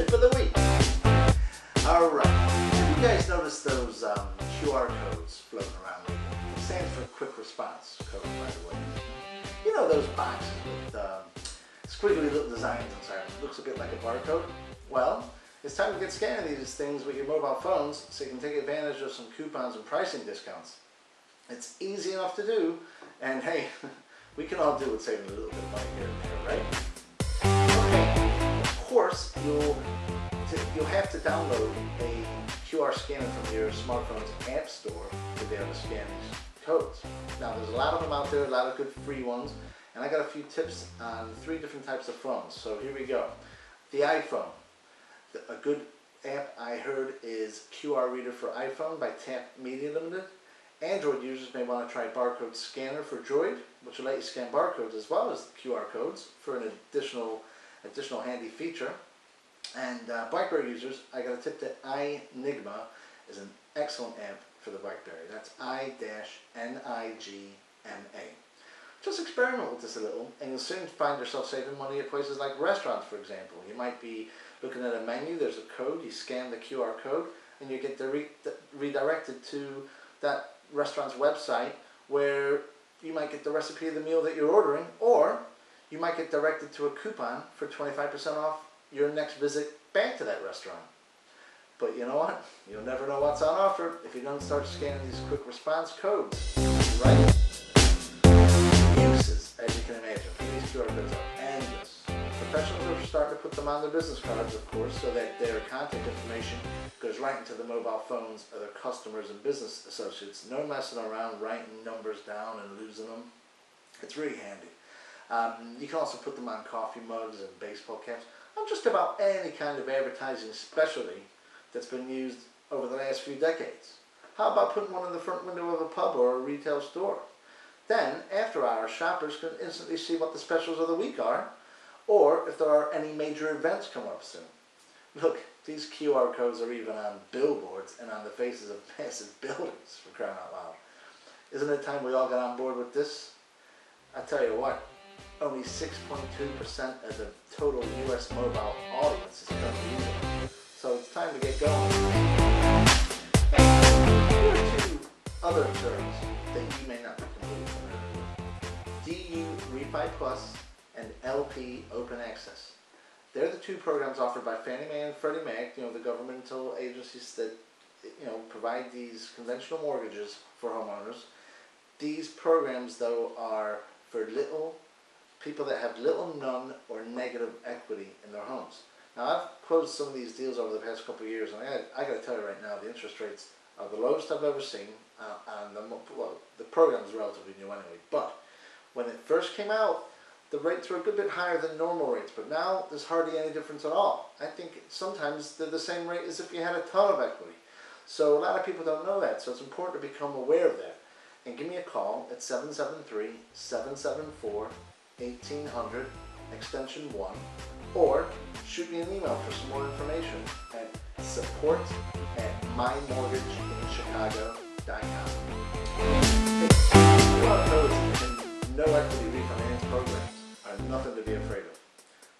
tip of the week. Alright, have you guys noticed those QR codes floating around lately? It stands for quick response code, by the way. You know those boxes with squiggly little designs inside them? It looks a bit like a barcode? Well, it's time to get scanning these things with your mobile phones so you can take advantage of some coupons and pricing discounts. It's easy enough to do, and hey, we can all do with saving a little bit of money here and there, right? Okay, of course, you'll have to download a QR scanner from your smartphone's app store to be able to scan these codes. Now, there's a lot of them out there, a lot of good free ones, and I got a few tips on 3 different types of phones. So here we go. The iPhone. A good app I heard is QR Reader for iPhone by Tap Media Limited. Android users may want to try Barcode Scanner for Droid, which will let you scan barcodes as well as QR codes for an additional handy feature. And BlackBerry users, I got a tip that iNigma is an excellent app for the BlackBerry. That's I-N-I-G-M-A. Just experiment with this a little, and you'll soon find yourself saving money at places like restaurants, for example. You might be looking at a menu, there's a code, you scan the QR code, and you get redirected to that restaurant's website where you might get the recipe of the meal that you're ordering, or you might get directed to a coupon for 25% off your next visit back to that restaurant. But you know what? You'll never know what's on offer if you don't start scanning these quick response codes, right? Uses, as you can imagine, for these QR codes are endless. Professionals are starting to put them on their business cards, of course, so that their contact information goes right into the mobile phones of their customers and business associates. No messing around writing numbers down and losing them. It's really handy. You can also put them on coffee mugs and baseball caps, on just about any kind of advertising specialty that's been used over the last few decades. How about putting one in the front window of a pub or a retail store? Then, after hours, shoppers can instantly see what the specials of the week are, or if there are any major events come up soon. Look, these QR codes are even on billboards and on the faces of massive buildings, for crying out loud. Isn't it time we all got on board with this? I tell you what, only 6.2% of the total U.S. mobile audience is currently using it. So it's time to get going. Here are 2 other terms that you may not be completely familiar with. DU Refi Plus and LP Open Access. They're the 2 programs offered by Fannie Mae and Freddie Mac, the governmental agencies that provide these conventional mortgages for homeowners. These programs, though, are for people that have little, none, or negative equity in their homes. Now, I've closed some of these deals over the past couple of years, and I got to tell you right now, the interest rates are the lowest I've ever seen. The program's relatively new anyway, but when it first came out, the rates were a good bit higher than normal rates, but now there's hardly any difference at all. I think sometimes they're the same rate as if you had a ton of equity. So a lot of people don't know that, so it's important to become aware of that. And give me a call at 773-774-1800, extension 1, or shoot me an email for some more information at support@mymortgageinchicago.com. QR codes and no equity refinance programs are nothing to be afraid of.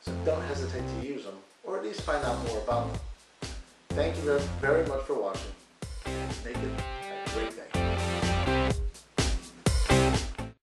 So don't hesitate to use them, or at least find out more about them. Thank you very much for watching.